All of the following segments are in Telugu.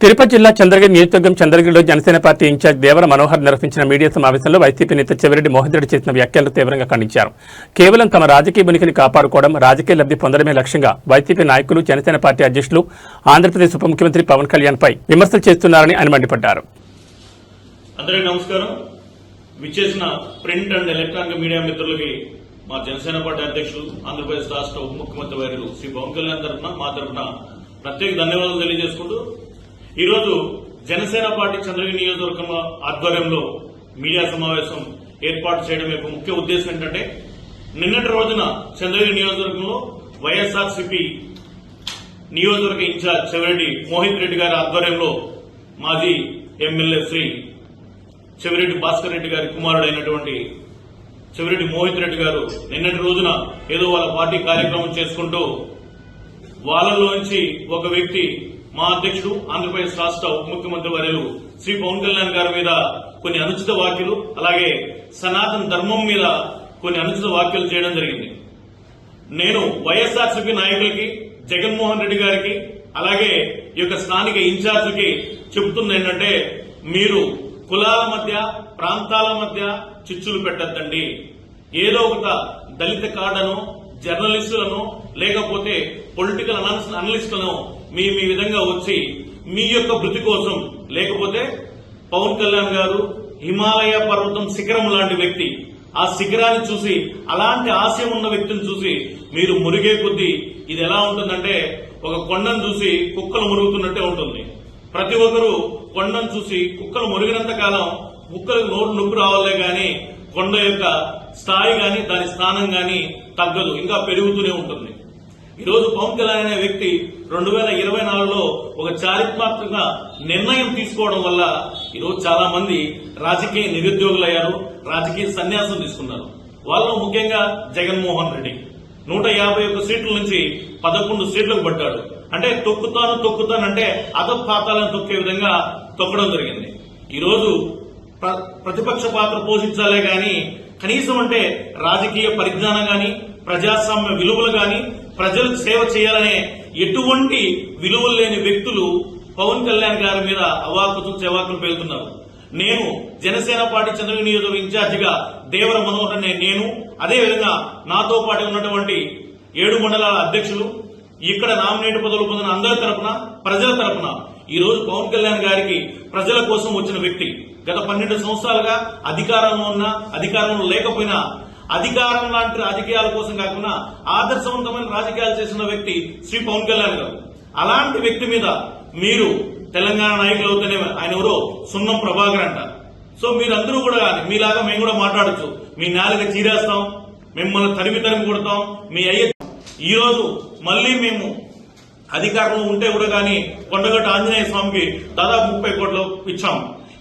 తిరుపతి జిల్లా చంద్రగిరి నియోజకవర్గం చంద్రగిరిలో జనసేన పార్టీ ఇన్ఛార్జ్ దేవర మనోహర్ నిర్వహించిన మీడియా సమావేశంలో వైసీపీ నేత చెవిరెడ్డి మోహన్ రెడ్డి చేసిన వ్యాఖ్యలను తీవ్రంగా ఖండించారు. కేవలం తమ రాజకీయ ఉనికిని కాపాడుకోవడం, రాజకీయ లబ్ధి పొందడమే లక్ష్యంగా వైసీపీ నాయకులు, జనసేన పార్టీ అధ్యక్షులు, ఆంధ్రప్రదేశ్ ఉప ముఖ్యమంత్రి పవన్ కళ్యాణ్ పై విమర్శలు చేస్తున్నారని ఆయన మండిపడ్డారు. అందరికీ నమస్కారం. విచ్చేసిన ప్రింట్ అండ్ ఎలక్ట్రానిక్ మీడియా మిత్రులకి మా జనసేన పార్టీ అధ్యక్షులు, ఆంధ్రప్రదేశ్ రాష్ట్ర ఉప ముఖ్యమంత్రి వర్యులు శ్రీ పవన్ కళ్యాణ్ తరఫున మా తరఫున ప్రత్యేక ధన్యవాదాలు తెలియజేసుకుంటూ, ఈరోజు జనసేన పార్టీ చంద్రగిరి నియోజకవర్గం ఆధ్వర్యంలో మీడియా సమావేశం ఏర్పాటు చేయడం యొక్క ముఖ్య ఉద్దేశం ఏంటంటే, నిన్నటి రోజున చంద్రగిరి నియోజకవర్గంలో వైఎస్ఆర్సీపీ నియోజకవర్గ ఇన్ఛార్జ్ చెవిరెడ్డి మోహిత్ రెడ్డి గారి ఆధ్వర్యంలో మాజీ ఎమ్మెల్యే శ్రీ చెవిరెడ్డి భాస్కర్ రెడ్డి గారి కుమారుడైనటువంటి చెవిరెడ్డి మోహిత్ రెడ్డి గారు నిన్నటి రోజున ఏదో వాళ్ళ పార్టీ కార్యక్రమం చేసుకుంటూ వాళ్ళలోంచి ఒక వ్యక్తి మా అధ్యక్షుడు, ఆంధ్రప్రదేశ్ రాష్ట్ర ఉప ముఖ్యమంత్రి వర్యులు శ్రీ పవన్ కళ్యాణ్ గారి మీద కొన్ని అనుచిత వ్యాఖ్యలు, అలాగే సనాతన ధర్మం మీద కొన్ని అనుచిత వ్యాఖ్యలు చేయడం జరిగింది. నేను వైఎస్ఆర్సీపీ నాయకులకి, జగన్మోహన్ రెడ్డి గారికి, అలాగే ఈ యొక్క స్థానిక ఇన్ఛార్జికి చెబుతుంది ఏంటంటే, మీరు కులాల మధ్య, ప్రాంతాల మధ్య చిచ్చులు పెట్టద్దండి. ఏదో ఒక దళిత కాడను, జర్నలిస్టులను, లేకపోతే పొలిటికల్ అనలిస్టులను మీ విధంగా వచ్చి మీ యొక్క వృత్తి కోసం, లేకపోతే పవన్ కళ్యాణ్ గారు హిమాలయ పర్వతం శిఖరం లాంటి వ్యక్తి, ఆ శిఖరాన్ని చూసి, అలాంటి ఆశయం ఉన్న వ్యక్తిని చూసి మీరు మురిగే కొద్దీ ఇది ఎలా ఉంటుందంటే, ఒక కొండను చూసి కుక్కలు మురుగుతున్నట్టే ఉంటుంది. ప్రతి ఒక్కరూ కొండను చూసి కుక్కలు మురిగినంత కాలం కుక్కలకు నోరు నొప్పి రావాలే గాని కొండ యొక్క స్థాయి గాని, దాని స్థానం గాని తగ్గదు, ఇంకా పెరుగుతూనే ఉంటుంది. ఈరోజు పవన్ కళ్యాణ్ అనే వ్యక్తి 2024లో ఒక చారిత్రాత్మక నిర్ణయం తీసుకోవడం వల్ల ఈరోజు చాలా మంది రాజకీయ నిరుద్యోగులయ్యారు, రాజకీయ సన్యాసం తీసుకున్నారు. వాళ్ళలో ముఖ్యంగా జగన్మోహన్ రెడ్డి 151 సీట్ల నుంచి 11 సీట్లకు పడ్డాడు. అంటే తొక్కుతానంటే అధపాతాలను తొక్కే విధంగా తొక్కడం జరిగింది. ఈరోజు ప్రతిపక్ష పాత్ర పోషించాలే గాని, కనీసం అంటే రాజకీయ పరిజ్ఞానం గాని, ప్రజాస్వామ్య విలువలు గాని, ప్రజలకు సేవ చేయాలనే ఎటువంటి విలువలు లేని వ్యక్తులు పవన్ కళ్యాణ్ గారి మీద అవాకులు చెవాకులు పేలుతున్నారు. నేను జనసేన పార్టీ చంద్రగిరి నియోజకవర్గ ఇన్ఛార్జిగా దేవర మనోహర్ అనే నేను, అదేవిధంగా నాతో పాటు ఉన్నటువంటి 7 మండలాల అధ్యక్షులు, ఇక్కడ నామినేట్ పదవులు పొందిన అందరి తరపున, ప్రజల తరపున ఈ రోజు పవన్ కళ్యాణ్ గారికి ప్రజల కోసం వచ్చిన వ్యక్తి. గత 12 సంవత్సరాలుగా అధికారంలో ఉన్నా, అధికారంలో లేకపోయినా, అధికారం లాంటి రాజకీయాల కోసం కాకుండా ఆదర్శవంతమైన రాజకీయాలు చేసిన వ్యక్తి శ్రీ పవన్ కళ్యాణ్ గారు. అలాంటి వ్యక్తి మీద మీరు తెలంగాణ నాయకులు అవుతూనే ఆయన ఎవరో సున్నం ప్రభాకర్ అంట. సో మీరందరూ కూడా మీలాగా మేము కూడా మాట్లాడచ్చు, మీ నాలుగ చీరేస్తాం, మిమ్మల్ని తరిమి కొడతాం, మీ ఈ రోజు మళ్లీ మేము అధికారంలో ఉంటే కూడా కానీ కొండగట్టు ఆంజనేయ స్వామికి దాదాపు 30 కోట్లు ఇచ్చాం.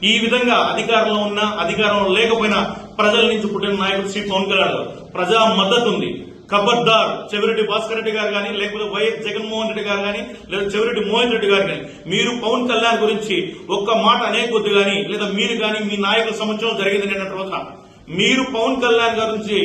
ఈ విధంగా అధికారంలో ఉన్నా, అధికారంలో లేకపోయినా ప్రజల నుంచి పుట్టిన నాయకుడు శ్రీ పవన్ కళ్యాణ్ గారు. ప్రజా మద్దతు ఉంది. ఖబర్దార్ చెవిరెడ్డి భాస్కర్ రెడ్డి గారు కానీ, లేకపోతే వైఎస్ జగన్మోహన్ రెడ్డి గారు కానీ, లేదా చెవిరెడ్డి మోహన్ రెడ్డి గారు కానీ, మీరు పవన్ కళ్యాణ్ గురించి ఒక్క మాట అనే కొద్ది కానీ, లేదా మీరు కానీ మీ నాయకుల సమక్షంలో జరిగింది నిన్నటి రోజున మీరు పవన్ కళ్యాణ్ గారి నుంచి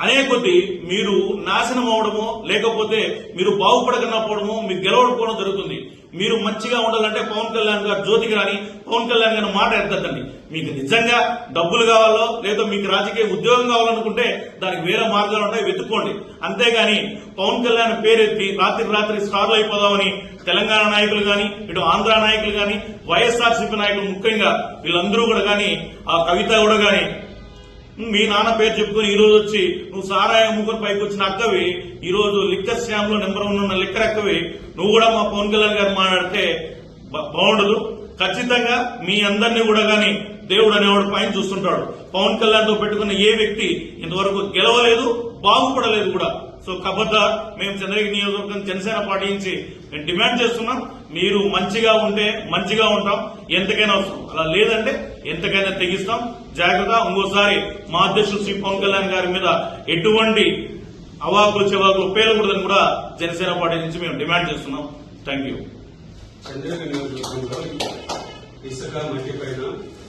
అనే కొద్ది మీరు నాశనం అవడమో, లేకపోతే మీరు బాగుపడకపోవడమో, మీరు గెలవకపోవడం జరుగుతుంది. మీరు మంచిగా ఉండాలంటే పవన్ కళ్యాణ్ గారు జ్యోతికి రాని, పవన్ కళ్యాణ్ గారిని మాట ఎత్తద్దండి. మీకు నిజంగా డబ్బులు కావాలో, లేదా మీకు రాజకీయ ఉద్యోగం కావాలనుకుంటే దానికి వేరే మార్గాలు ఉంటాయి, వెతుక్కోండి. అంతేగాని పవన్ కళ్యాణ్ పేరెత్తి రాత్రి స్టార్లు అయిపోదామని తెలంగాణ నాయకులు గాని, ఇటు ఆంధ్ర నాయకులు గాని, వైఎస్ఆర్సీపీ నాయకులు ముఖ్యంగా వీళ్ళందరూ కూడా గాని, ఆ కవిత కూడా గాని, మీ నాన్న పేరు చెప్పుకుని ఈ రోజు వచ్చి నువ్వు సారాయి అమ్ముకుని పైకి వచ్చిన అక్కవి, ఈ రోజు లిక్కర్ స్కామ్ లో నెంబర్ 1 ఉన్న లిక్కర్ అక్కవి, నువ్వు కూడా మా పవన్ కళ్యాణ్ గారు మాట్లాడితే బాగుండదు. ఖచ్చితంగా మీ అందరినీ కూడా గాని దేవుడు అనేవాడు పైన చూస్తుంటాడు. పవన్ కళ్యాణ్ తో పెట్టుకున్న ఏ వ్యక్తి ఇంతవరకు గెలవలేదు, బాగుపడలేదు కూడా. సో ఖబర్దార్, మేము చంద్రగిరి నియోజకవర్గం జనసేన పార్టీ నుంచి మేము డిమాండ్ చేస్తున్నాం, మీరు మంచిగా ఉంటే మంచిగా ఉంటాం, ఎంతకైనా అవసరం. అలా లేదంటే ఎంతకైనా తెగిస్తాం. జాగ్రత్త. ఇంకోసారి మా అధ్యక్షుడు శ్రీ పవన్ కళ్యాణ్ గారి మీద ఎటువంటి అవాకులు చెవాకులు పేలకూడదని కూడా జనసేన పార్టీ నుంచి మేము డిమాండ్ చేస్తున్నాం. Thank you.